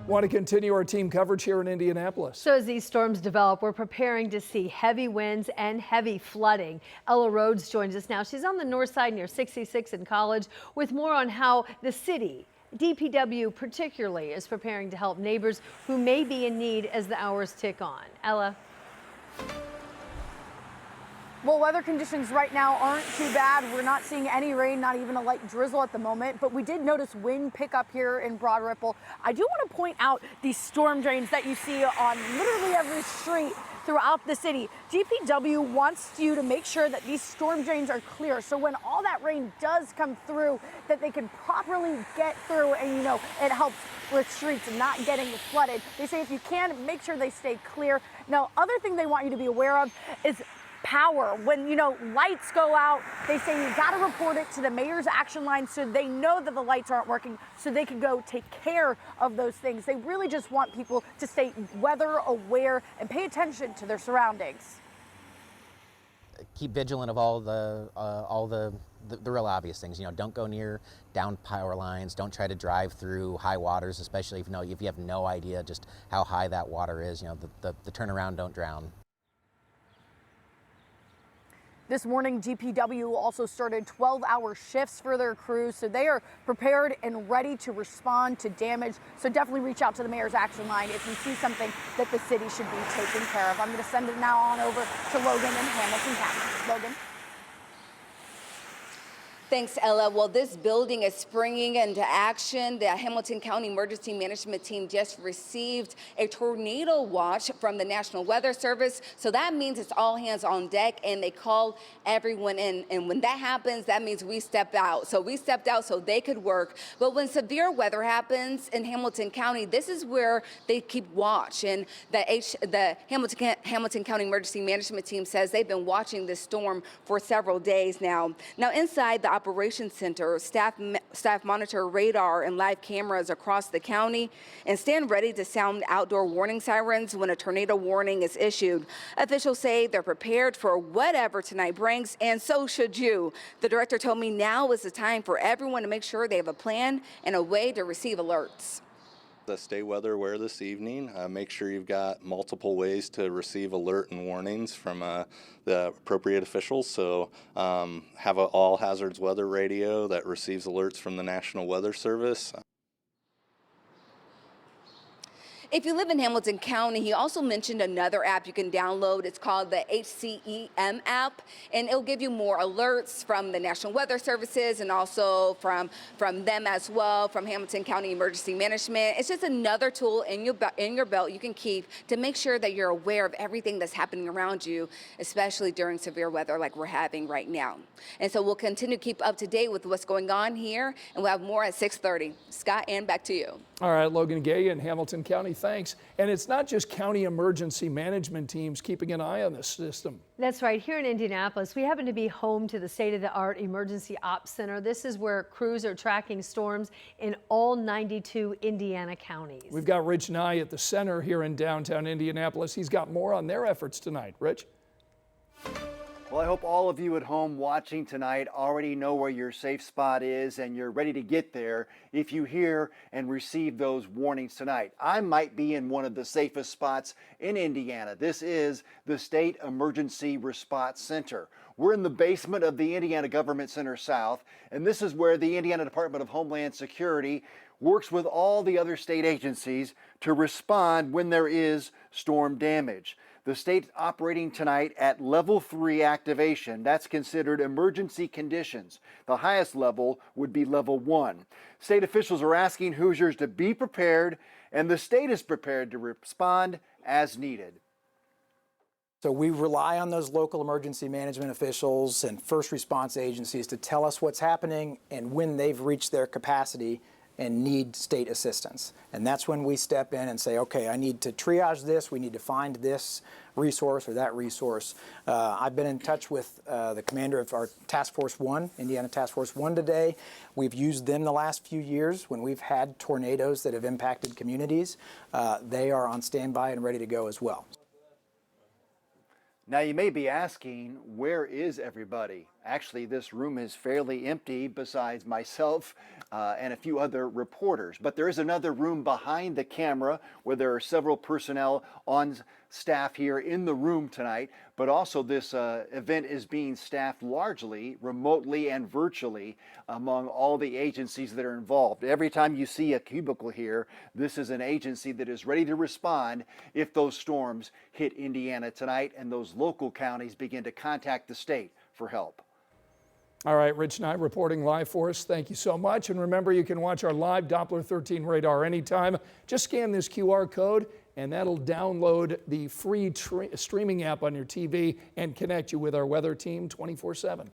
Want to continue our team coverage here in Indianapolis. So as these storms develop, we're preparing to see heavy winds and heavy flooding. Ella Rhodes joins us now. She's on the north side near 66 in College with more on how the city, DPW particularly, is preparing to help neighbors who may be in need as the hours tick on. Ella. Well, weather conditions right now aren't too bad. We're not seeing any rain, not even a light drizzle at the moment, but we did notice wind pick up here in Broad Ripple. I do want to point out these storm drains that you see on literally every street throughout the city. DPW wants you to make sure that these storm drains are clear, so when all that rain does come through, that they can properly get through, and it helps with streets not getting flooded. They say if you can, make sure they stay clear. Now, other thing they want you to be aware of is power. When lights go out, they say you got to report it to the mayor's action line so they know that the lights aren't working, so they can go take care of those things. They really just want people to stay weather aware and pay attention to their surroundings. Keep vigilant of all the real obvious things. Don't go near down power lines. Don't try to drive through high waters, especially if you have no idea just how high that water is. The turnaround, don't drown. This morning, DPW also started 12-hour shifts for their crews, so they are prepared and ready to respond to damage. So definitely reach out to the mayor's action line if you see something that the city should be taking care of. I'm going to send it now on over to Logan in Hamilton County. Logan. Thanks, Ella. Well, this building is springing into action. The Hamilton County Emergency Management Team just received a tornado watch from the National Weather Service. So that means it's all hands on deck, and they called everyone in. And when that happens, that means we step out. So we stepped out so they could work. But when severe weather happens in Hamilton County, this is where they keep watch. And the Hamilton County Emergency Management Team says they've been watching this storm for several days now. Now, inside the Operations Center, staff monitor radar and live cameras across the county and stand ready to sound outdoor warning sirens when a tornado warning is issued. Officials say they're prepared for whatever tonight brings, and so should you. The director told me now is the time for everyone to make sure they have a plan and a way to receive alerts. Stay weather aware this evening. Make sure you've got multiple ways to receive alert and warnings from the appropriate officials. So have an all hazards weather radio that receives alerts from the National Weather Service. If you live in Hamilton County, he also mentioned another app you can download. It's called the HCEM app, and it'll give you more alerts from the National Weather Services and also from them as well, from Hamilton County Emergency Management. It's just another tool in your belt you can keep to make sure that you're aware of everything that's happening around you, especially during severe weather like we're having right now. And so we'll continue to keep up to date with what's going on here, and we'll have more at 6:30. Scott, and back to you. All right, Logan Gay in Hamilton County, thanks. And it's not just county emergency management teams keeping an eye on this system. That's right. Here in Indianapolis, we happen to be home to the state-of-the-art Emergency Ops Center. This is where crews are tracking storms in all 92 Indiana counties. We've got Rich Nye at the center here in downtown Indianapolis. He's got more on their efforts tonight. Rich? Well, I hope all of you at home watching tonight already know where your safe spot is and you're ready to get there if you hear and receive those warnings tonight. I might be in one of the safest spots in Indiana. This is the State Emergency Response Center. We're in the basement of the Indiana Government Center South, and this is where the Indiana Department of Homeland Security works with all the other state agencies to respond when there is storm damage. The state's operating tonight at level 3 activation. That's considered emergency conditions. The highest level would be level 1. State officials are asking Hoosiers to be prepared, and the state is prepared to respond as needed. So we rely on those local emergency management officials and first response agencies to tell us what's happening and when they've reached their capacity and need state assistance. And that's when we step in and say, okay, I need to triage this, we need to find this resource or that resource. I've been in touch with the commander of our Task Force 1, Indiana Task Force 1 today. We've used them the last few years when we've had tornadoes that have impacted communities. They are on standby and ready to go as well. Now you may be asking, where is everybody? Actually, this room is fairly empty besides myself and a few other reporters. But there is another room behind the camera where there are several personnel on staff here in the room tonight. But also this event is being staffed largely remotely and virtually among all the agencies that are involved. Every time you see a cubicle here, this is an agency that is ready to respond if those storms hit Indiana tonight and those local counties begin to contact the state for help. All right, Rich Knight reporting live for us. Thank you so much. And remember, you can watch our live Doppler 13 radar anytime. Just scan this QR code and that'll download the free streaming app on your TV and connect you with our weather team 24/7.